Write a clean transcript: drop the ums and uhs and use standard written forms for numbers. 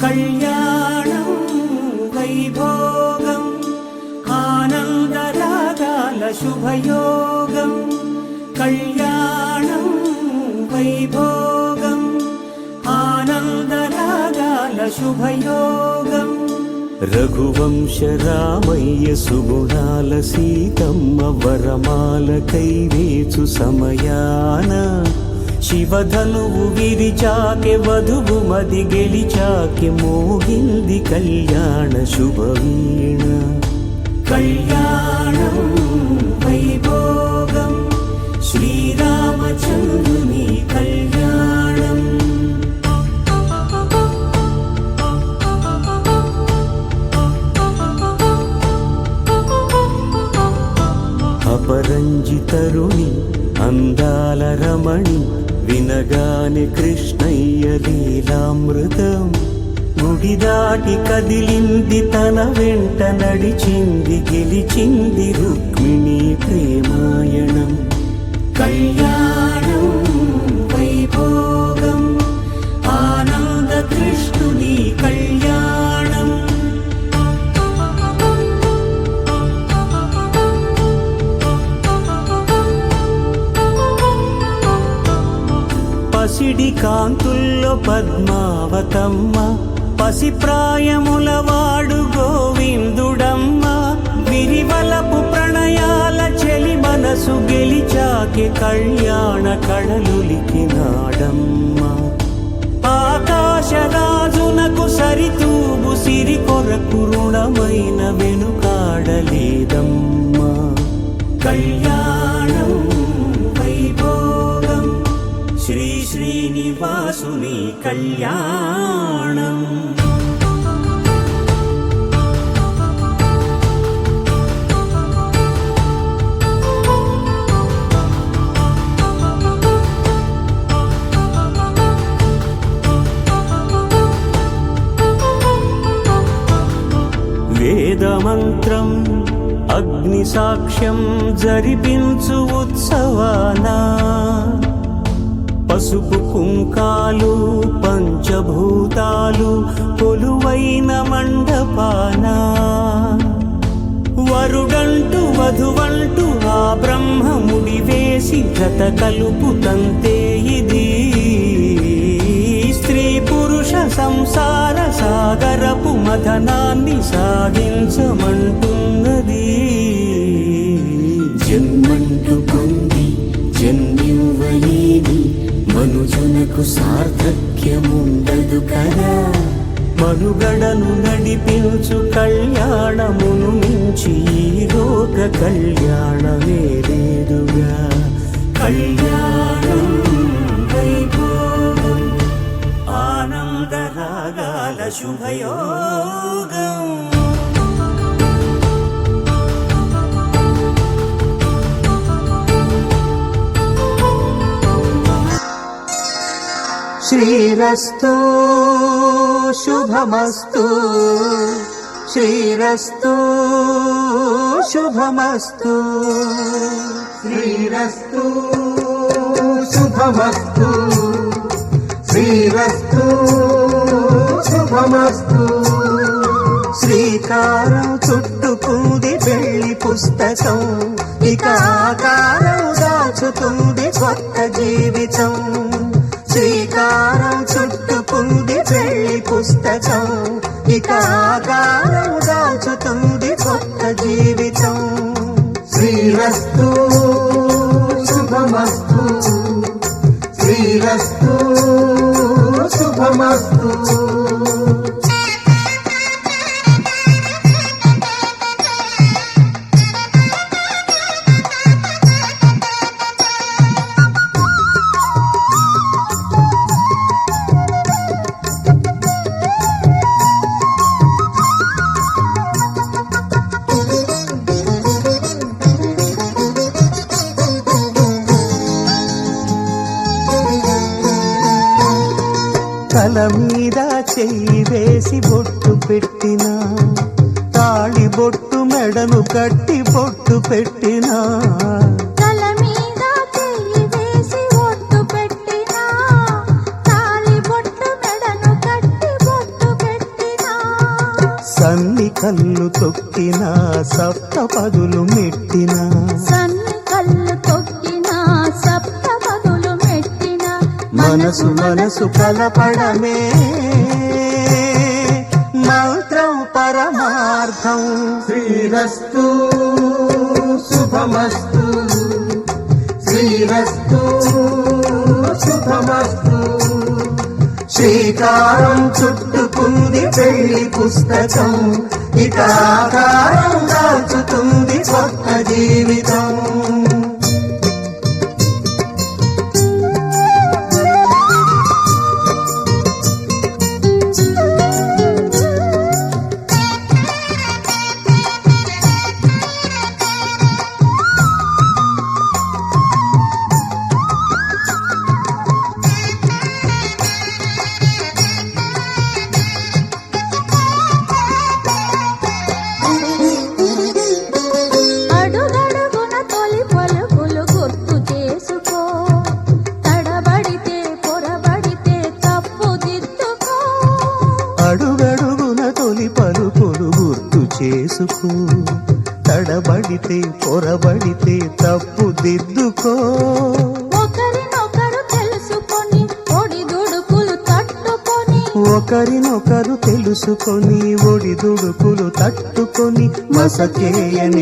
కళ్యాణం వైభోగం ఆనందరాగాల శుభయోగం కళ్యాణం వైభోగం ఆనందరాగాల శుభయోగం రఘువంశ రామయ్య సుగుణాల సీతమ్మ వరమాల కైవేచు సమయాన శివధనువు విరిచాకె వధువు మది గెలిచాకె మోగింది కళ్యాణ శుభవీణ కళ్యాణం వైభోగం శ్రీరామచంద్రుని కళ్యాణం అపరంజి తరుణి అందాల రమణి వినగానే కృష్ణయ్య లీలామృతం గుడి దాటి కదిలింది తన వెంట నడిచింది గెలిచింది రుక్మిణి ప్రేమాయణం కళ్యాణం వైభోగం ఆనంద కృష్ణుని కళ్యాణం పసిడి కాంతుల్లో పద్మావతమ్మ పసిప్రాయముల వాడు గోవిందుడమ్మ విరివలపు ప్రణయాల చెలి మనసు గెలిచాకె కళ్యాణ కళలులికినాడమ్మ ఆకాశరాజునకు సరితూబు సిరి కొరకు రుణమైన వెనుకాడలేదమ్మ కళ్యాణం వైభోగం శ్రీ శ్రీనివాసుని కళ్యాణం వేదమంత్రం అగ్ని సాక్ష్యం జరిపించు ఉత్సవానా పసుపు కుంకాలు పంచభూతాలు కొలువైన మండపాన వరుడంటూ వధువంటూ ఆ బ్రహ్మముడి వేసి జత కలుపుతంతే ఇది స్త్రీ పురుష సంసార సాగరపు మథనాన్ని సాగించమంటున్నది జన్మంటూ పొంది జన్మివ్వలేని మనుజునకు సార్థక్యముండదు కదా మనుగడను నడిపించు కళ్యాణమును మించి ఈ లోక కళ్యాణమే లేదుగా కళ్యాణం వైభోగం ఆనందరాగాల శుభయోగం శ్రీరస్తు శుభమస్తు శ్రీరస్తు శుభమస్తు శ్రీరస్తు శుభమస్తు శ్రీరస్తు శుభమస్తు శ్రీకారం చుట్టుకుంది పెళ్లి పుస్తకం ఇక ఆకారం దాచుతుంది కొత్త జీవితం శ్రీకారం చుట్టుకుంది పెళ్లి పుస్తకం ఇక ఆకారం దాచుతుంది కొత్త జీవితం శ్రీరస్తు శుభమస్తు శ్రీరస్తు శుభమస్తు తల మీద చెయ్యి వేసి బొట్టు పెట్టినా తాళి బొట్టు మెడను కట్టి బొట్టు పెట్టినా తల మీద చెయ్యి వేసి బొట్టు పెట్టినా తాళి బొట్టు మెడను కట్టి బొట్టు పెట్టినా కళ్ళు తొక్కిన సప్తపదులు మెట్టిన సన్ని కళ్ళు తొక్కిన సప్తపదులు మెట్టిన మనసు మనసు కలపడమే మంత్రం పరమార్థం. శ్రీరస్తు శుభమస్తు శ్రీరస్తు శుభమస్తు. శ్రీకారం చుట్టుకుంది పెళ్లి పుస్తకం, ఇక ఆకారం దాల్చుతుంది కొత్త జీవితం. అడుగడుగున తొలి పలుకులు గుర్తు చేసుకో, తడబడితే పొరబడితే తప్పు దిద్దుకో. అడుగడుగున తొలి పలుకులు గుర్తు చేసుకో, తడబడితే పొరబడితే తప్పు దిద్దుకో. ఒకరినొకరు తెలుసుకొని ఒడిదుడుకులు తట్టుకొని, ఒకరినొకరు తెలుసుకొని ఒడిదుడుకులు తట్టుకొని మసకేయని